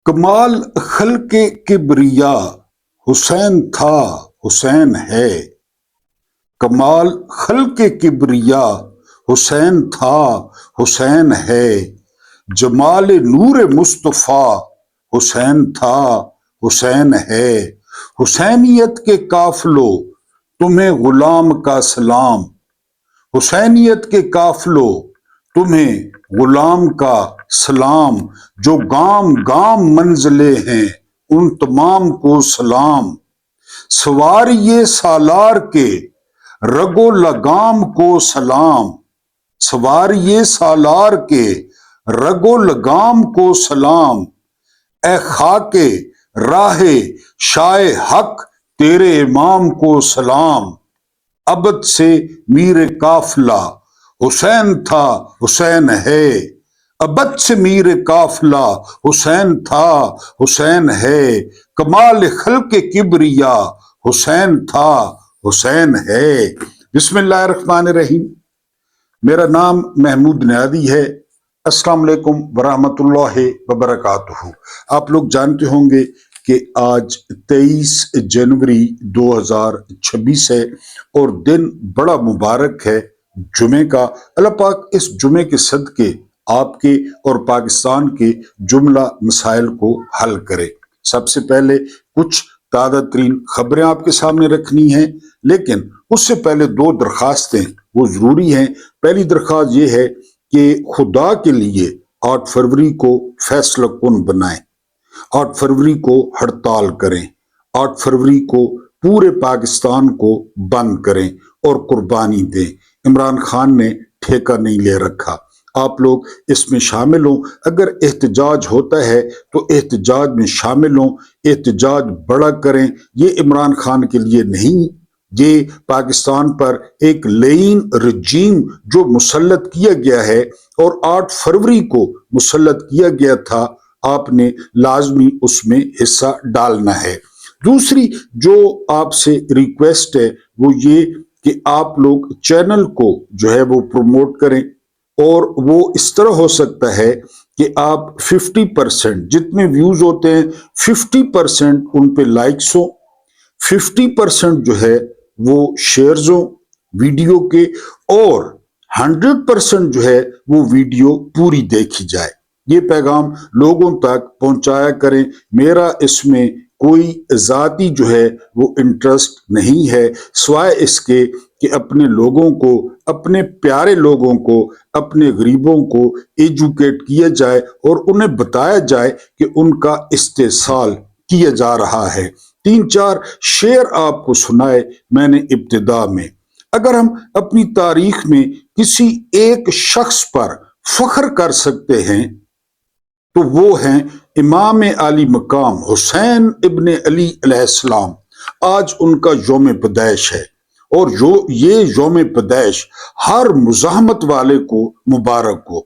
کمال خلق کبریا حسین تھا حسین ہے، کمال خلق کبریا حسین تھا حسین ہے، جمال نور مصطفیٰ حسین تھا حسین ہے، حسینیت کے قافلو تمہیں غلام کا سلام، حسینیت کے قافلو تمہیں غلام کا سلام، جو گام گام منزلیں ہیں ان تمام کو سلام، سواری سالار کے رگو لگام کو سلام، سواری سالار کے رگو لگام کو سلام، اے خاک راہ شاہ حق تیرے امام کو سلام، ابد سے میر قافلہ حسین تھا حسین ہے، ابد سے میر قافلہ حسین تھا حسین ہے، کمال خلق کبریا حسین تھا حسین ہے۔ بسم اللہ الرحمن الرحیم۔ میرا نام محمود نیادی ہے۔ السلام علیکم ورحمۃ اللہ وبرکاتہ۔ آپ لوگ جانتے ہوں گے کہ آج 23 جنوری 2026 ہے اور دن بڑا مبارک ہے جمعے کا۔ اللہ پاک اس جمعے کے صدقے آپ کے اور پاکستان کے جملہ مسائل کو حل کرے۔ سب سے پہلے کچھ تازہ ترین خبریں آپ کے سامنے رکھنی ہیں، لیکن اس سے پہلے دو درخواستیں وہ ضروری ہیں۔ پہلی درخواست یہ ہے کہ خدا کے لیے 8 فروری کو فیصلہ کن بنائیں، 8 فروری کو ہڑتال کریں، 8 فروری کو پورے پاکستان کو بند کریں اور قربانی دیں۔ عمران خان نے ٹھیکہ نہیں لے رکھا، آپ لوگ اس میں شامل ہوں۔ اگر احتجاج ہوتا ہے تو احتجاج میں شامل ہوں، احتجاج بڑا کریں۔ یہ عمران خان کے لیے نہیں، یہ پاکستان پر ایک لعین رجیم جو مسلط کیا گیا ہے اور 8 فروری کو مسلط کیا گیا تھا، آپ نے لازمی اس میں حصہ ڈالنا ہے۔ دوسری جو آپ سے ریکویسٹ ہے وہ یہ کہ آپ لوگ چینل کو جو ہے وہ پروموٹ کریں، اور وہ اس طرح ہو سکتا ہے کہ آپ 50% جتنے ویوز ہوتے ہیں 50% ان پہ لائکس ہوں، 50% جو ہے وہ شیئرز ہوں ویڈیو کے، اور 100% جو ہے وہ ویڈیو پوری دیکھی جائے۔ یہ پیغام لوگوں تک پہنچایا کریں۔ میرا اس میں کوئی ذاتی جو ہے وہ انٹرسٹ نہیں ہے، سوائے اس کے کہ اپنے لوگوں کو، اپنے پیارے لوگوں کو، اپنے غریبوں کو ایجوکیٹ کیا جائے اور انہیں بتایا جائے کہ ان کا استحصال کیا جا رہا ہے۔ 3-4 شعر آپ کو سنائے میں نے ابتدا میں۔ اگر ہم اپنی تاریخ میں کسی ایک شخص پر فخر کر سکتے ہیں تو وہ ہیں امام علی مقام حسین ابن علی علیہ السلام۔ آج ان کا یوم پیدائش ہے، اور یہ یوم پیدائش ہر مزاحمت والے کو مبارک ہو،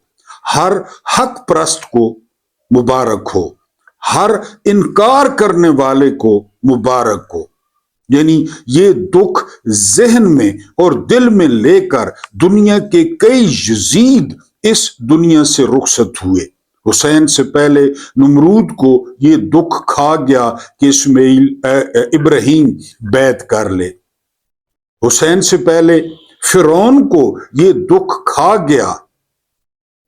ہر حق پرست کو مبارک ہو، ہر انکار کرنے والے کو مبارک ہو۔ یعنی یہ دکھ ذہن میں اور دل میں لے کر دنیا کے کئی یزید اس دنیا سے رخصت ہوئے۔ حسین سے پہلے نمرود کو یہ دکھ کھا گیا کہ ابراہیم بیعت کر لے، حسین سے پہلے فرعون کو یہ دکھ کھا گیا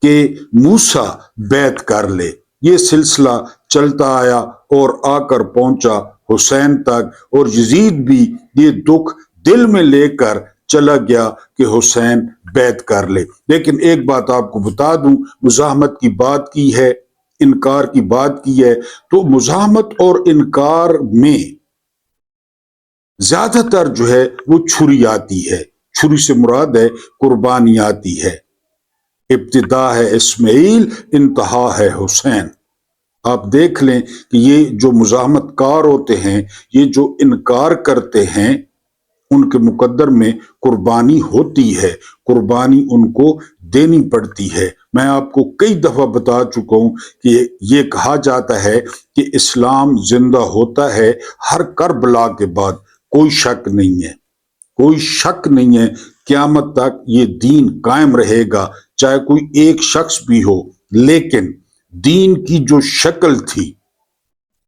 کہ موسیٰ بیعت کر لے۔ یہ سلسلہ چلتا آیا اور آ کر پہنچا حسین تک، اور یزید بھی یہ دکھ دل میں لے کر چلا گیا کہ حسین بیعت کر لے۔ لیکن ایک بات آپ کو بتا دوں، مزاحمت کی بات کی ہے، انکار کی بات کی ہے، تو مزاحمت اور انکار میں زیادہ تر جو ہے وہ چھری آتی ہے۔ چھری سے مراد ہے قربانی آتی ہے۔ ابتدا ہے اسماعیل، انتہا ہے حسین۔ آپ دیکھ لیں کہ یہ جو مزاحمت کار ہوتے ہیں، یہ جو انکار کرتے ہیں، ان کے مقدر میں قربانی ہوتی ہے، قربانی ان کو دینی پڑتی ہے۔ میں آپ کو کئی دفعہ بتا چکا ہوں کہ یہ کہا جاتا ہے کہ اسلام زندہ ہوتا ہے ہر کربلا کے بعد۔ کوئی شک نہیں ہے، کوئی شک نہیں ہے، قیامت تک یہ دین قائم رہے گا، چاہے کوئی ایک شخص بھی ہو۔ لیکن دین کی جو شکل تھی،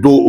2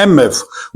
MF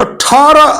18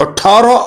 18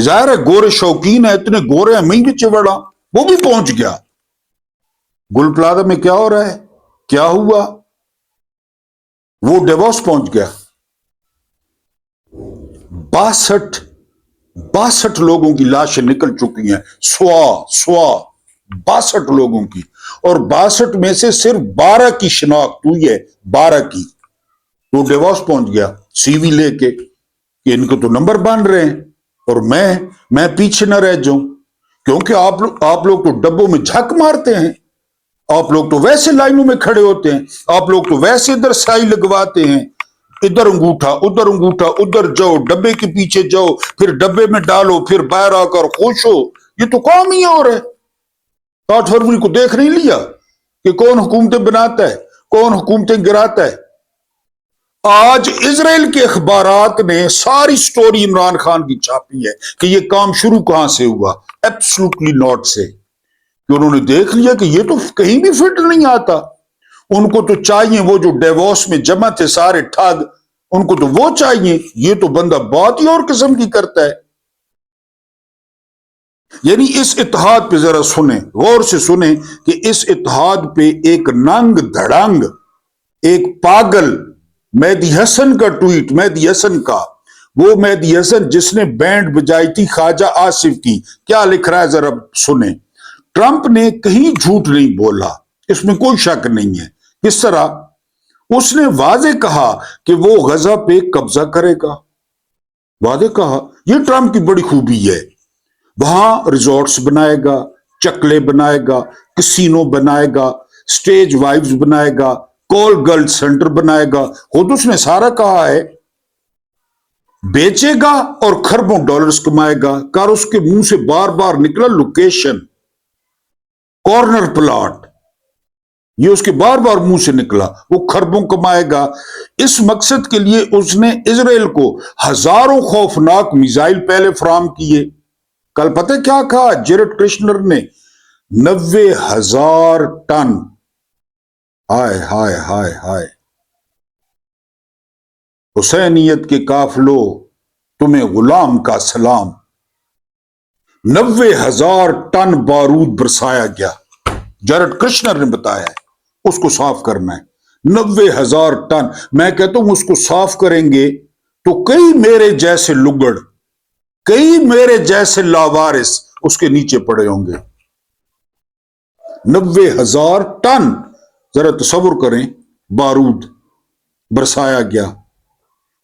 ظاہر ہے گورے شوقین ہے، اتنے گورے ہیں، میں بھی چوڑا، وہ بھی پہنچ گیا۔ گل پلازا میں کیا ہو رہا ہے، کیا ہوا؟ وہ ڈیووس پہنچ گیا۔ 62 لوگوں کی لاشیں نکل چکی ہیں، سوا 62 لوگوں کی، اور 62 میں سے صرف 12 کی شناخت ہوئی ہے، 12 کی۔ وہ ڈیووس پہنچ گیا سی وی لے کے کہ ان کو تو نمبر بن رہے ہیں، اور میں پیچھے نہ رہ جاؤں، کیونکہ آپ لوگ تو ڈبوں میں جھک مارتے ہیں، آپ لوگ تو ویسے لائنوں میں کھڑے ہوتے ہیں، آپ لوگ تو ویسے ادھر سائی لگواتے ہیں، ادھر انگوٹھا ادھر جاؤ، ڈبے کے پیچھے جاؤ، پھر ڈبے میں ڈالو، پھر باہر آ کر خوش ہو۔ یہ تو کام ہی اور ہے۔ 8 فروری کو دیکھ نہیں لیا کہ کون حکومتیں بناتا ہے، کون حکومتیں گراتا ہے؟ آج اسرائیل کے اخبارات نے ساری سٹوری عمران خان کی چھاپی ہے کہ یہ کام شروع کہاں سے ہوا؟ ایبسلوٹلی ناٹ سے، کہ انہوں نے دیکھ لیا کہ یہ تو کہیں بھی فٹ نہیں آتا۔ ان کو تو چاہیے وہ جو ڈیووس میں جمع تھے سارے ٹھگ، ان کو تو وہ چاہیے، یہ تو بندہ بات ہی اور قسم کی کرتا ہے۔ یعنی اس اتحاد پہ ذرا سنیں، غور سے سنیں کہ اس اتحاد پہ ایک ننگ دھڑنگ، ایک پاگل مہدی حسن کا ٹویٹ، مہدی حسن کا، وہ مہدی حسن جس نے بینڈ بجائی تھی خواجہ آصف کی، کیا لکھ رہا ہے ذرا سنیں۔ ٹرمپ نے کہیں جھوٹ نہیں بولا، اس میں کوئی شک نہیں ہے۔ کس طرح؟ اس نے واضح کہا کہ وہ غزہ پہ قبضہ کرے گا، واضح کہا۔ یہ ٹرمپ کی بڑی خوبی ہے، وہاں ریزورٹس بنائے گا، چکلے بنائے گا، کسینو بنائے گا، سٹیج وائفز بنائے گا، کال گرل سینٹر بنائے گا، خود اس نے سارا کہا ہے۔ بیچے گا اور کھربوں ڈالرز کمائے گا، کر اس کے منہ سے بار بار نکلا لوکیشن، کارنر پلاٹ، یہ اس کے بار بار منہ سے نکلا، وہ کھربوں کمائے گا۔ اس مقصد کے لیے اس نے اسرائیل کو ہزاروں خوفناک میزائل پہلے فراہم کیے۔ کل پتہ کیا کہا جیرڈ کرشنر نے؟ 90,000 ٹن۔ ہائے ہائے ہائے ہائے، حسینیت کے قافلوں تمہیں غلام کا سلام۔ 90,000 ٹن بارود برسایا گیا، جیرڈ کرشنر نے بتایا ہے۔ اس کو صاف کرنا ہے 90,000 ٹن۔ میں کہتا ہوں اس کو صاف کریں گے تو کئی میرے جیسے لگڑ، کئی میرے جیسے لاوارث اس کے نیچے پڑے ہوں گے۔ 90,000 ٹن، ذرا تصور کریں، بارود برسایا گیا۔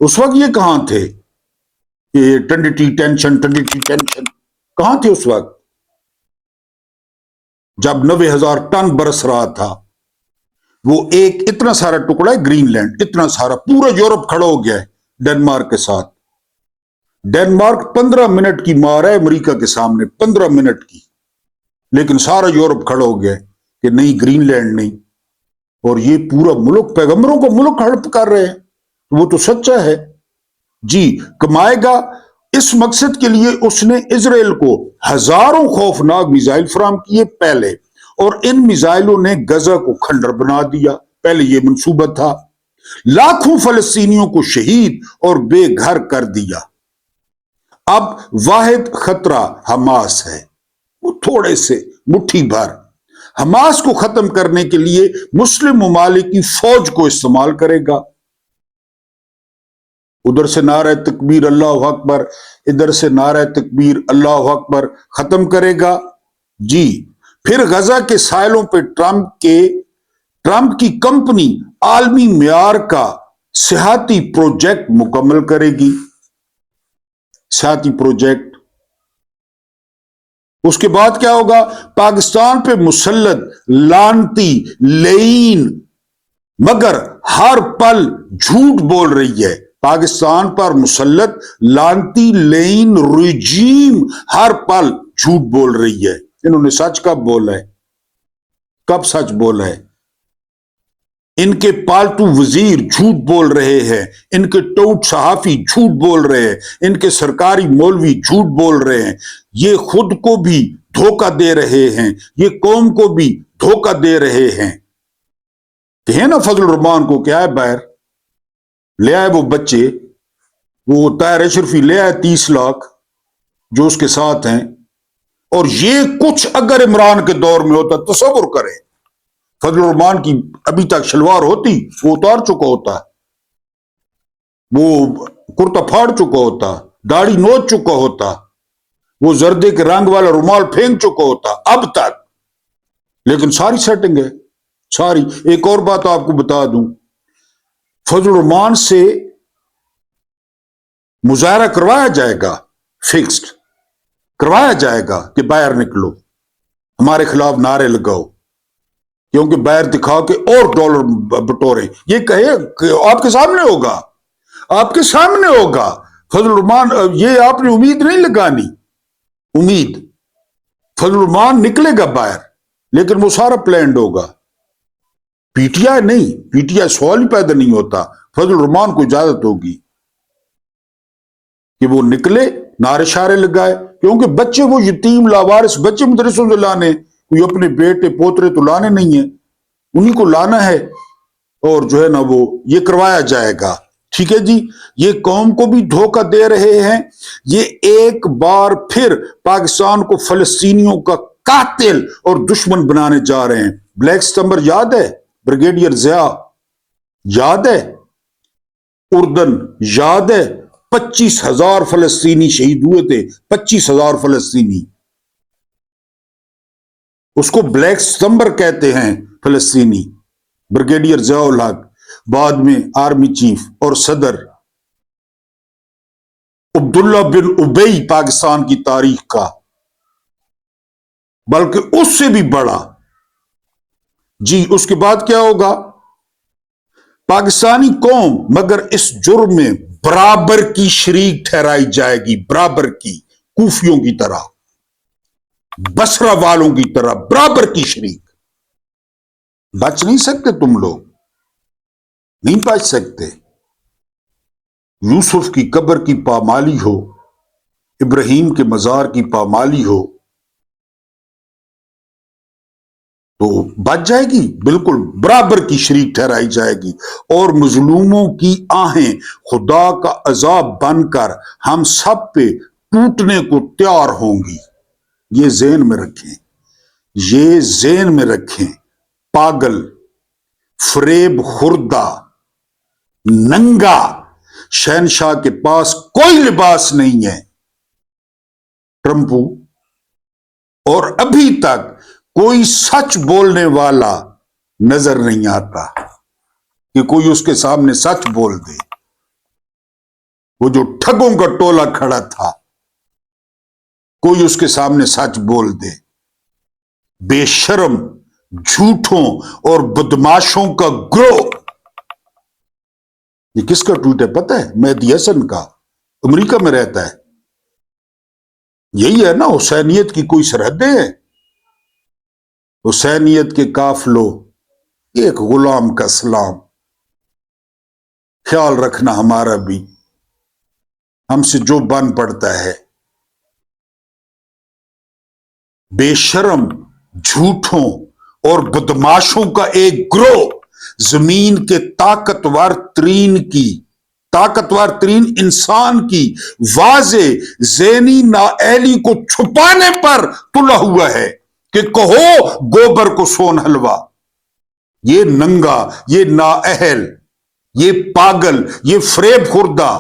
اس وقت یہ کہاں تھے؟ یہ ٹنڈی ٹینشن کہاں تھے اس وقت جب 90,000 ٹن برس رہا تھا؟ وہ ایک اتنا سارا ٹکڑا ہے گرین لینڈ، اتنا سارا، پورا یورپ کھڑا ہو گیا ہے ڈنمارک کے ساتھ۔ ڈنمارک 15 منٹ کی مار ہے امریکہ کے سامنے، 15 منٹ کی، لیکن سارا یورپ کھڑا ہو گیا ہے کہ نہیں، گرین لینڈ نہیں۔ اور یہ پورا ملک، پیغمبروں کو ملک ہڑپ کر رہے ہیں، وہ تو سچا ہے جی۔ کمائے گا، اس مقصد کے لیے اس نے اسرائیل کو ہزاروں خوفناک میزائل فراہم کیے پہلے، اور ان میزائلوں نے غزہ کو کھنڈر بنا دیا۔ پہلے یہ منصوبہ تھا، لاکھوں فلسطینیوں کو شہید اور بے گھر کر دیا۔ اب واحد خطرہ حماس ہے، وہ تھوڑے سے مٹھی بھر۔ حماس کو ختم کرنے کے لیے مسلم ممالک کی فوج کو استعمال کرے گا۔ ادھر سے نعرہ تکبیر اللہ اکبر، ادھر سے نعرہ تکبیر اللہ اکبر، ختم کرے گا جی۔ پھر غزہ کے ساحلوں پہ ٹرمپ کی کمپنی عالمی معیار کا سیاحتی پروجیکٹ مکمل کرے گی، سیاحتی پروجیکٹ۔ اس کے بعد کیا ہوگا؟ پاکستان پہ مسلط لانتی لعین مگر ہر پل جھوٹ بول رہی ہے، پاکستان پر مسلط لانتی لعین رجیم ہر پل جھوٹ بول رہی ہے۔ انہوں نے سچ کب بولا ہے؟ کب سچ بولا ہے؟ ان کے پالتو وزیر جھوٹ بول رہے ہیں، ان کے ٹوٹ صحافی جھوٹ بول رہے ہیں، ان کے سرکاری مولوی جھوٹ بول رہے ہیں، یہ خود کو بھی دھوکہ دے رہے ہیں، یہ قوم کو بھی دھوکہ دے رہے ہیں۔ کہیں نا فضل الرحمان کو کیا ہے، باہر لے آئے وہ بچے، وہ طاہر اشرفی لے آئے 30 لاکھ، جو اس کے ساتھ ہیں. اور یہ کچھ اگر عمران کے دور میں ہوتا، تصور کریں فضل الرحمان کی ابھی تک شلوار ہوتی، وہ اتار چکا ہوتا، وہ کرتا پھاڑ چکا ہوتا، داڑھی نوچ چکا ہوتا، وہ زردے کے رنگ والا رومال پھینک چکا ہوتا اب تک. لیکن ساری سیٹنگ ہے، ساری. ایک اور بات آپ کو بتا دوں، فضل الرحمان سے مظاہرہ کروایا جائے گا، فکسڈ کروایا جائے گا کہ باہر نکلو، ہمارے خلاف نعرے لگاؤ، کیونکہ باہر دکھا کے اور ڈالر بٹورے. یہ کہے کہ آپ کے سامنے ہوگا، آپ کے سامنے ہوگا فضل الرحمان. یہ آپ نے امید نہیں لگانی، امید فضل الرحمان نکلے گا باہر، لیکن وہ سارا پلانڈ ہوگا. پی ٹی آئی نہیں، پی ٹی آئی سوال ہی پیدا نہیں ہوتا. فضل الرحمان کو اجازت ہوگی کہ وہ نکلے، نعرے شارے لگائے، کیونکہ بچے وہ یتیم لاوارث بچے مدرسوں سے لانے، کوئی اپنے بیٹے پوترے تو لانے نہیں ہیں، انہی کو لانا ہے. اور جو ہے نا وہ یہ کروایا جائے گا. ٹھیک ہے جی. یہ قوم کو بھی دھوکہ دے رہے ہیں. یہ ایک بار پھر پاکستان کو فلسطینیوں کا قاتل اور دشمن بنانے جا رہے ہیں. بلیک ستمبر یاد ہے؟ بریگیڈیئر ضیاء یاد ہے؟ اردن یاد ہے؟ 25,000 فلسطینی شہید ہوئے تھے، 25,000 فلسطینی. اس کو بلیک ستمبر کہتے ہیں فلسطینی. بریگیڈیئر ضیاء الحق، بعد میں آرمی چیف اور صدر. عبداللہ بن ابی پاکستان کی تاریخ کا، بلکہ اس سے بھی بڑا. جی اس کے بعد کیا ہوگا؟ پاکستانی قوم مگر اس جرم میں برابر کی شریک ٹھہرائی جائے گی، برابر کی، کوفیوں کی طرح، بصرہ والوں کی طرح برابر کی شریک. بچ نہیں سکتے تم لوگ، نہیں بچ سکتے. یوسف کی قبر کی پامالی ہو، ابراہیم کے مزار کی پامالی ہو تو بچ جائے گی، بالکل برابر کی شریک ٹھہرائی جائے گی. اور مظلوموں کی آہیں خدا کا عذاب بن کر ہم سب پہ ٹوٹنے کو تیار ہوں گی. یہ ذہن میں رکھیں، یہ ذہن میں رکھیں. پاگل، فریب خوردہ، ننگا شہنشاہ کے پاس کوئی لباس نہیں ہے ٹرمپو. اور ابھی تک کوئی سچ بولنے والا نظر نہیں آتا کہ کوئی اس کے سامنے سچ بول دے. وہ جو ٹھگوں کا ٹولہ کھڑا تھا، کوئی اس کے سامنے سچ بول دے. بے شرم، جھوٹوں اور بدماشوں کا گروہ. یہ کس کا ٹویٹ ہے پتہ ہے؟ مہدی حسن کا، امریکہ میں رہتا ہے. یہی ہے نا، حسینیت کی کوئی سرحدیں ہیں؟ حسینیت کے قافلوں، ایک غلام کا سلام. خیال رکھنا ہمارا بھی، ہم سے جو بن پڑتا ہے. بے شرم، جھوٹوں اور بدماشوں کا ایک گروہ زمین کے طاقتور ترین انسان کی واضح ذہنی نااہلی کو چھپانے پر تلا ہوا ہے کہ کہو گوبر کو سون حلوہ. یہ ننگا، یہ نااہل، یہ پاگل، یہ فریب خوردہ،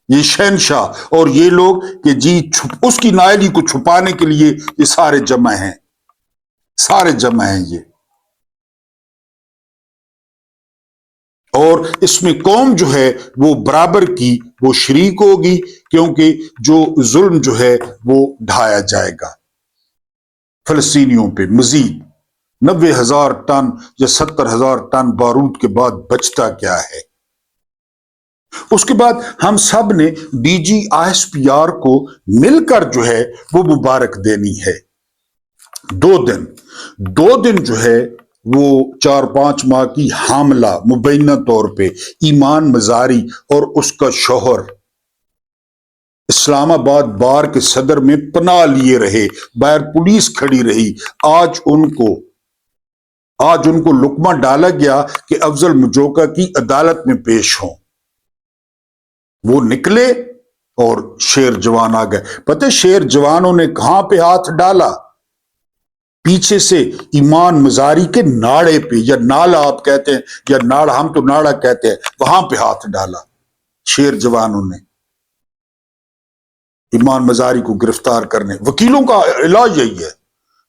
یہ شہنشاہ اور یہ لوگ کہ جی اس کی نااہلی کو چھپانے کے لیے یہ سارے جمع ہیں، سارے جمع ہیں یہ. اور اس میں قوم جو ہے وہ برابر کی وہ شریک ہوگی، کیونکہ جو ظلم جو ہے وہ ڈھایا جائے گا فلسطینیوں پہ. مزید 90,000 ٹن یا 70,000 ٹن بارود کے بعد بچتا کیا ہے؟ اس کے بعد ہم سب نے D G I S P R کو مل کر جو ہے وہ مبارک دینی ہے. 2 دن جو ہے وہ 4-5 ماہ کی حاملہ مبینہ طور پہ ایمان مزاری اور اس کا شوہر اسلام آباد بار کے صدر میں پناہ لیے رہے، باہر پولیس کھڑی رہی. آج ان کو لقمہ ڈالا گیا کہ افضل مجوکا کی عدالت میں پیش ہوں. وہ نکلے اور شیر جوان آ گئے. پتہ شیر جوانوں نے کہاں پہ ہاتھ ڈالا؟ پیچھے سے ایمان مزاری کے ناڑے پہ، یا نالا آپ کہتے ہیں یا ناڑا، ہم تو ناڑا کہتے ہیں، وہاں پہ ہاتھ ڈالا شیر جوانوں نے ایمان مزاری کو گرفتار کرنے. وکیلوں کا علاج یہی ہے،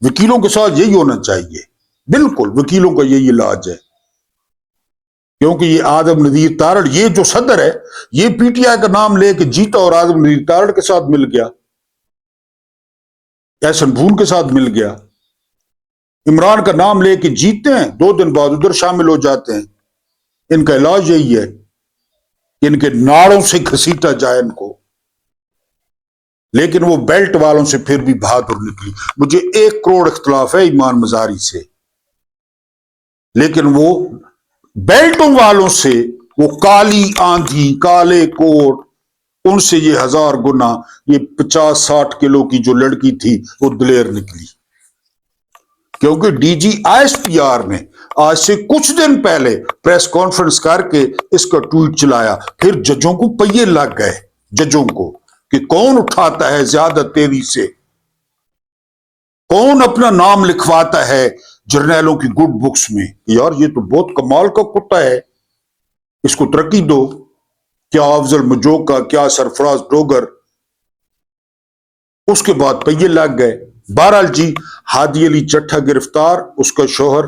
وکیلوں کے ساتھ یہی ہونا چاہیے. بالکل وکیلوں کا یہی علاج ہے، کیونکہ یہ آدم ندیر تارڑ، یہ جو صدر ہے، یہ پی ٹی آئی کا نام لے کے جیتا اور آدم ندیر تارڑ کے ساتھ مل گیا، احسن بھون کے ساتھ مل گیا. عمران کا نام لے کے جیتتے ہیں، 2 دن بعد ادھر شامل ہو جاتے ہیں. ان کا علاج یہی ہے کہ ان کے ناڑوں سے گھسیٹا جائے ان کو. لیکن وہ بیلٹ والوں سے پھر بھی بہادر نکلی. مجھے 1 کروڑ اختلاف ہے ایمان مزاری سے، لیکن وہ بیلٹوں والوں سے، وہ کالی آندھی، کالے کوٹ، ان سے یہ 1000 گنا، یہ 50-60 کلو کی جو لڑکی تھی وہ دلیر نکلی. کیونکہ D G I S P R نے آج سے کچھ دن پہلے پریس کانفرنس کر کے اس کا ٹویٹ چلایا. پھر ججوں کو پہیے لگ گئے، ججوں کو، کہ کون اٹھاتا ہے زیادہ تیزی سے، کون اپنا نام لکھواتا ہے جرنیلوں کی گڈ بکس میں. یار یہ تو بہت کمال کا کتا ہے، اس کو ترقی دو. کیا افضل مجوکا، کیا سرفراز ڈوگر، اس کے بعد پہیے لگ گئے. بہرحال جی، ہادی علی چٹھا گرفتار، اس کا شوہر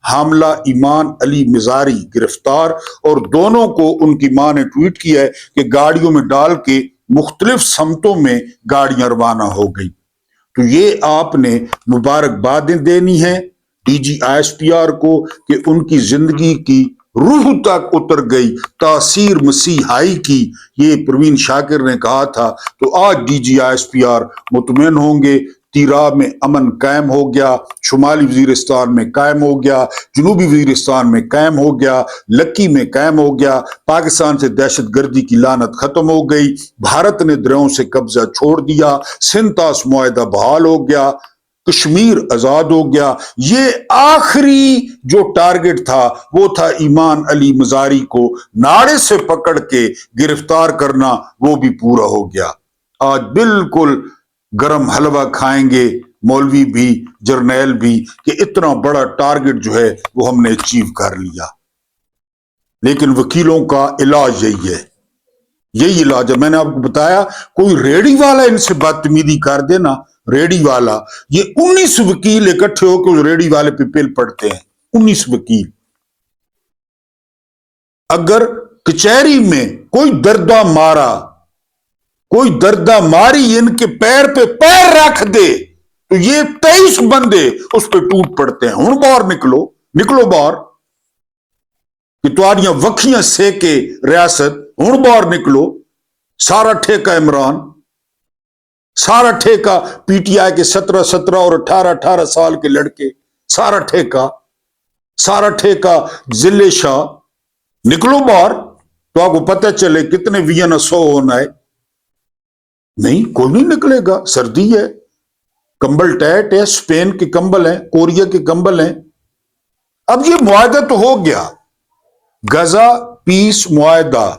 حاملہ ایمان علی مزاری گرفتار، اور دونوں کو ان کی ماں نے ٹویٹ کیا ہے کہ گاڑیوں میں ڈال کے مختلف سمتوں میں گاڑیاں روانہ ہو گئی. تو یہ آپ نے مبارکبادیں دینی ہے D G I S P R کو کہ ان کی زندگی کی روح تک اتر گئی تاثیر مسیحائی کی. یہ پروین شاکر نے کہا تھا. تو آج D G I S P R مطمئن ہوں گے. تیرا میں امن قائم ہو گیا، شمالی وزیرستان میں قائم ہو گیا، جنوبی وزیرستان میں قائم ہو گیا، لکی میں قائم ہو گیا. پاکستان سے دہشت گردی کی لعنت ختم ہو گئی. بھارت نے دریاؤں سے قبضہ چھوڑ دیا. سنتاس معاہدہ بحال ہو گیا. کشمیر آزاد ہو گیا. یہ آخری جو ٹارگٹ تھا وہ تھا ایمان علی مزاری کو ناڑے سے پکڑ کے گرفتار کرنا، وہ بھی پورا ہو گیا. آج بالکل گرم حلوہ کھائیں گے مولوی بھی، جرنیل بھی، کہ اتنا بڑا ٹارگٹ جو ہے وہ ہم نے اچیو کر لیا. لیکن وکیلوں کا علاج یہی ہے، یہی علاج ہے. میں نے آپ کو بتایا، کوئی ریڑی والا ان سے بدتمیزی کر دے نا، ریڑی والا، یہ 19 وکیل اکٹھے ہو کے ریڑی والے پہ پل پڑتے ہیں. 19 وکیل. اگر کچہری میں کوئی دردہ مارا، کوئی دردہ ماری ان کے پیر پہ پیر رکھ دے تو یہ 23 بندے اس پہ ٹوٹ پڑتے ہیں. ہن باہر نکلو، نکلو باہر، کہ تمہاریاں وکھیاں سے کے ریاست، ہن باہر نکلو. سارا ٹھیکہ عمران، سارا ٹھیکہ پی ٹی آئی کے 17 اور 18 سال کے لڑکے، سارا ٹھیکہ، سارا ٹھیکہ ضلع شاہ. نکلو باہر تو آپ کو پتہ چلے کتنے وین 100 ہونا ہے. نہیں، کوئی نہیں نکلے گا. سردی ہے، کمبل ٹیٹ ہے، اسپین کے کمبل ہیں، کوریا کے کمبل ہیں. اب یہ معاہدہ تو ہو گیا، غزہ پیس معاہدہ.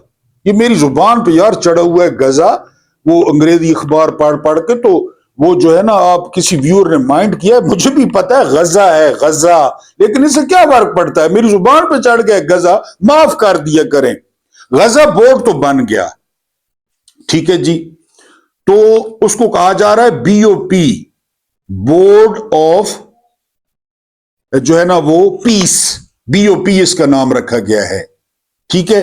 یہ میری زبان پہ یار چڑھا ہوا ہے غزہ. وہ انگریزی اخبار پڑھ پڑھ کے تو وہ جو ہے نا، آپ کسی ویور نے مائنڈ کیا ہے، مجھے بھی پتا ہے غزہ ہے غزہ، لیکن اس سے کیا فرق پڑتا ہے؟ میری زبان پہ چڑھ گیا غزہ، معاف کر دیا کریں. غزہ بورڈ تو بن گیا، ٹھیک ہے جی. تو اس کو کہا جا رہا ہے B O P, board of جو ہے نا وہ پیس، بی او پی اس کا نام رکھا گیا ہے. ٹھیک ہے.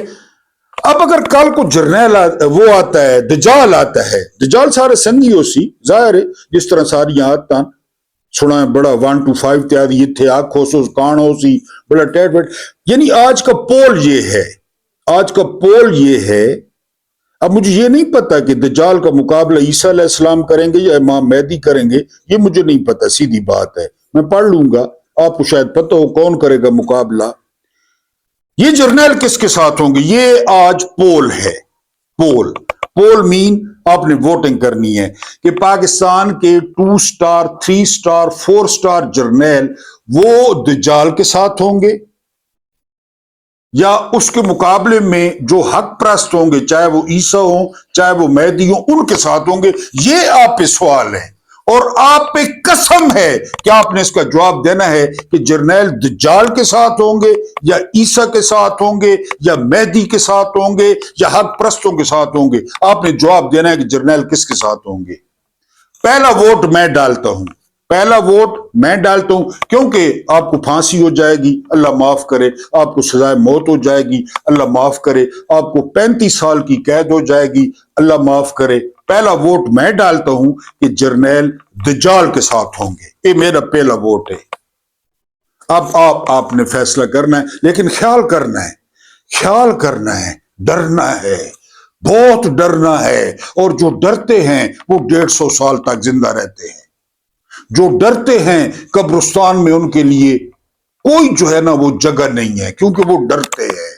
اب اگر کل کو جرنیل وہ آتا ہے، دجال آتا ہے، دجال سارے سنگی ہو سی، ظاہر ہے جس طرح ساری آتا سنا ہے، بڑا 1 to 5 تیاری یہ تھے، آنکھوں سے کان ہو سی، بڑا ٹیٹ ویٹ. یعنی آج کا پول یہ ہے، آج کا پول یہ ہے. اب مجھے یہ نہیں پتا کہ دجال کا مقابلہ عیسیٰ علیہ السلام کریں گے یا امام مہدی کریں گے، یہ مجھے نہیں پتا، سیدھی بات ہے. میں پڑھ لوں گا، آپ کو شاید پتہ ہو کون کرے گا مقابلہ. یہ جرنیل کس کے ساتھ ہوں گے؟ یہ آج پول ہے. پول، پول مین آپ نے ووٹنگ کرنی ہے کہ پاکستان کے 2 سٹار 3 سٹار 4 سٹار جرنیل وہ دجال کے ساتھ ہوں گے یا اس کے مقابلے میں جو حق پرست ہوں گے، چاہے وہ عیسیٰ ہوں چاہے وہ مہدی ہوں، ان کے ساتھ ہوں گے؟ یہ آپ پہ سوال ہے، اور آپ پہ قسم ہے کہ آپ نے اس کا جواب دینا ہے کہ جرنیل دجال کے ساتھ ہوں گے یا عیسیٰ کے ساتھ ہوں گے یا مہدی کے ساتھ ہوں گے یا حق پرستوں کے ساتھ ہوں گے۔ آپ نے جواب دینا ہے کہ جرنیل کس کے ساتھ ہوں گے۔ پہلا ووٹ میں ڈالتا ہوں، پہلا ووٹ میں ڈالتا ہوں، کیونکہ آپ کو پھانسی ہو جائے گی، اللہ معاف کرے، آپ کو سزائے موت ہو جائے گی، اللہ معاف کرے، آپ کو 35 سال کی قید ہو جائے گی، اللہ معاف کرے۔ پہلا ووٹ میں ڈالتا ہوں کہ جرنیل دجال کے ساتھ ہوں گے، یہ میرا پہلا ووٹ ہے۔ اب آپ نے فیصلہ کرنا ہے، لیکن خیال کرنا ہے، خیال کرنا ہے، ڈرنا ہے، بہت ڈرنا ہے۔ اور جو ڈرتے ہیں وہ 150 سال تک زندہ رہتے ہیں، جو ڈرتے ہیں قبرستان میں ان کے لیے کوئی جو ہے نا وہ جگہ نہیں ہے، کیونکہ وہ ڈرتے ہیں۔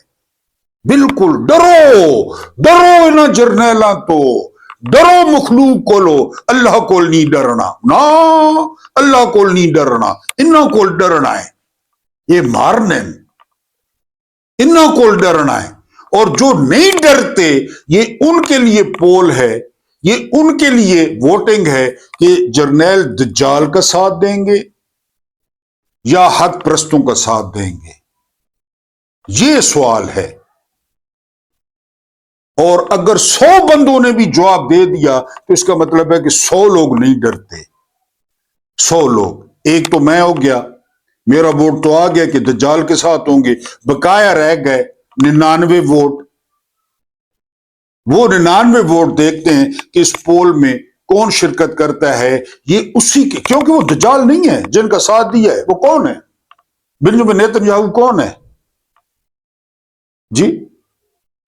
بالکل ڈرو، ڈرو نہ جرنیلاں تو، ڈرو مخلوق کو لو، اللہ کو نہیں ڈرنا، نا اللہ کو نہیں ڈرنا، انہاں کو ڈرنا ہے، یہ مارنے انہاں کو ڈرنا ہے۔ اور جو نہیں ڈرتے، یہ ان کے لیے پول ہے، یہ ان کے لیے ووٹنگ ہے کہ جرنیل دجال کا ساتھ دیں گے یا حق پرستوں کا ساتھ دیں گے، یہ سوال ہے۔ اور اگر 100 بندوں نے بھی جواب دے دیا تو اس کا مطلب ہے کہ 100 لوگ نہیں ڈرتے، 100 لوگ، ایک تو میں ہو گیا، میرا ووٹ تو آ گیا کہ دجال کے ساتھ ہوں گے، بقایا رہ گئے 99 ووٹ۔ وہ 99 ووٹ دیکھتے ہیں کہ اس پول میں کون شرکت کرتا ہے، یہ اسی کے، کیونکہ وہ دجال نہیں ہے جن کا ساتھ دیا ہے، وہ کون ہے؟ بنیامین نیتن یاہو کون ہے جی؟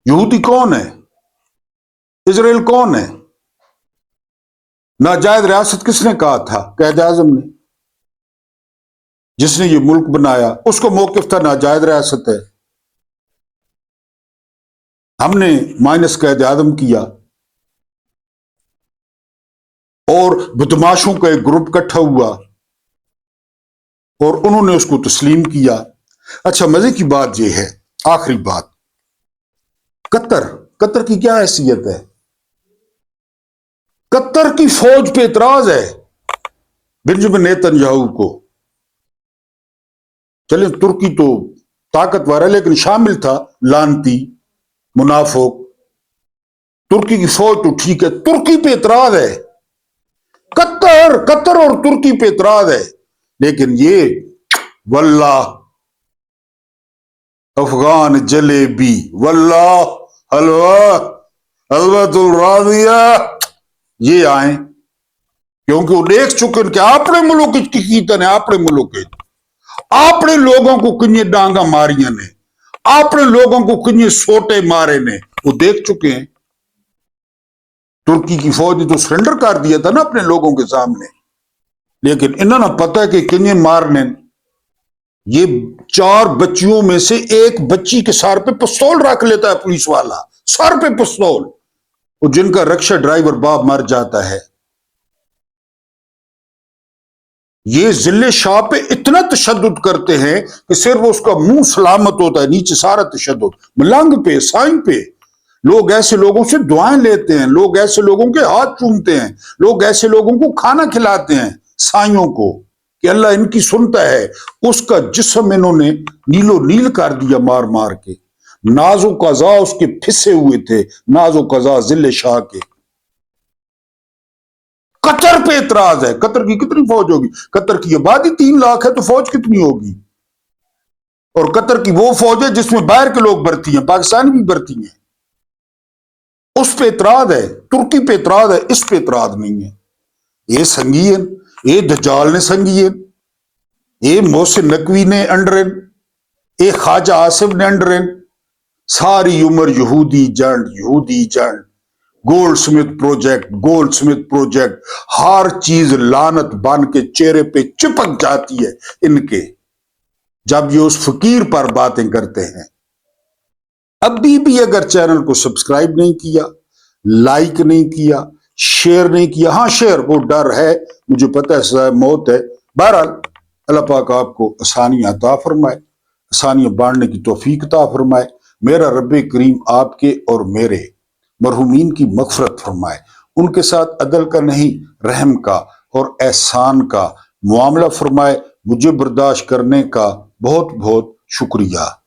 یہودی کون ہے؟ اسرائیل کون ہے؟ ناجائز ریاست کس نے کہا تھا؟ قائد اعظم نے، جس نے یہ ملک بنایا، اس کو موقف تھا ناجائز ریاست ہے، ہم نے مائنس قائد اعظم کیا، اور بدماشوں کا ایک گروپ اکٹھا ہوا اور انہوں نے اس کو تسلیم کیا۔ اچھا، مزے کی بات یہ ہے، آخری بات، قطر کی کیا حیثیت ہے؟ قطر کی فوج پہ اعتراض ہے بنیامین نیتن یاہو کو۔ چلیں ترکی تو طاقتور ہے، لیکن شامل تھا لانتی منافق، ترکی کی فوج تو ٹھیک ہے، ترکی پہ اعتراض ہے، قطر اور ترکی پہ اعتراض ہے، لیکن یہ واللہ افغان جلیبی، واللہ حلوہ حلوۃ الراضیہ، یہ آئیں، کیونکہ وہ دیکھ چکے کہ اپنے ملک کی کیتن ہے، اپنے ملک اپنے لوگوں کو کنیے ڈانگا ماریاں نے، اپنے لوگوں کو کنیے سوٹے مارے نے، وہ دیکھ چکے ہیں۔ ترکی کی فوج نے تو سرنڈر کر دیا تھا نا اپنے لوگوں کے سامنے، لیکن انہوں نے پتا کہ کنیے مارنے، یہ 4 بچیوں میں سے ایک بچی کے سر پہ پستول رکھ لیتا ہے پولیس والا، سر پہ پستول، اور جن کا رکشہ ڈرائیور باپ مر جاتا ہے۔ یہ ذل شاہ پہ اتنا تشدد کرتے ہیں کہ صرف اس کا منہ سلامت ہوتا ہے، نیچے سارا تشدد، ملنگ پہ، سائن پہ۔ لوگ ایسے لوگوں سے دعائیں لیتے ہیں، لوگ ایسے لوگوں کے ہاتھ چومتے ہیں، لوگ ایسے لوگوں کو کھانا کھلاتے ہیں، سائیوں کو، کہ اللہ ان کی سنتا ہے۔ اس کا جسم انہوں نے نیلو نیل کر دیا مار مار کے، ناز و قضا اس کے پھسے ہوئے تھے، ناز و قضا ذل شاہ کے۔ قطر پہ اعتراض ہے، قطر کی کتنی فوج ہوگی؟ قطر کی آبادی 3 لاکھ ہے تو فوج کتنی ہوگی؟ اور قطر کی وہ فوج ہے جس میں باہر کے لوگ بھرتی ہیں، پاکستانی بھی بھرتی ہیں، اس پہ اعتراض ہے، ترکی پہ اعتراض ہے، اس پہ اعتراض نہیں ہے۔ یہ سنگین، یہ دجال نے سنگین، یہ محسن نقوی نے انڈرن، یہ خواجہ آصف نے انڈرن، ساری عمر یہودی جنڈ، یہودی جنڈ، گولڈ سمتھ پروجیکٹ، ہر چیز لعنت بن کے چہرے پہ چپک جاتی ہے ان کے، جب یہ اس فقیر پر باتیں کرتے ہیں۔ ابھی بھی اگر چینل کو سبسکرائب نہیں کیا، لائک نہیں کیا، شیئر نہیں کیا، ہاں شیئر وہ ڈر ہے، مجھے پتہ ہے سزائے موت ہے، بہرحال اللہ پاک آپ کو آسانی عطا فرمائے۔ آسانیاں بانٹنے کی توفیق عطا فرمائے۔ میرا رب کریم آپ کے اور میرے مرحومین کی مغفرت فرمائے، ان کے ساتھ عدل کا نہیں رحم کا اور احسان کا معاملہ فرمائے۔ مجھے برداشت کرنے کا بہت بہت شکریہ۔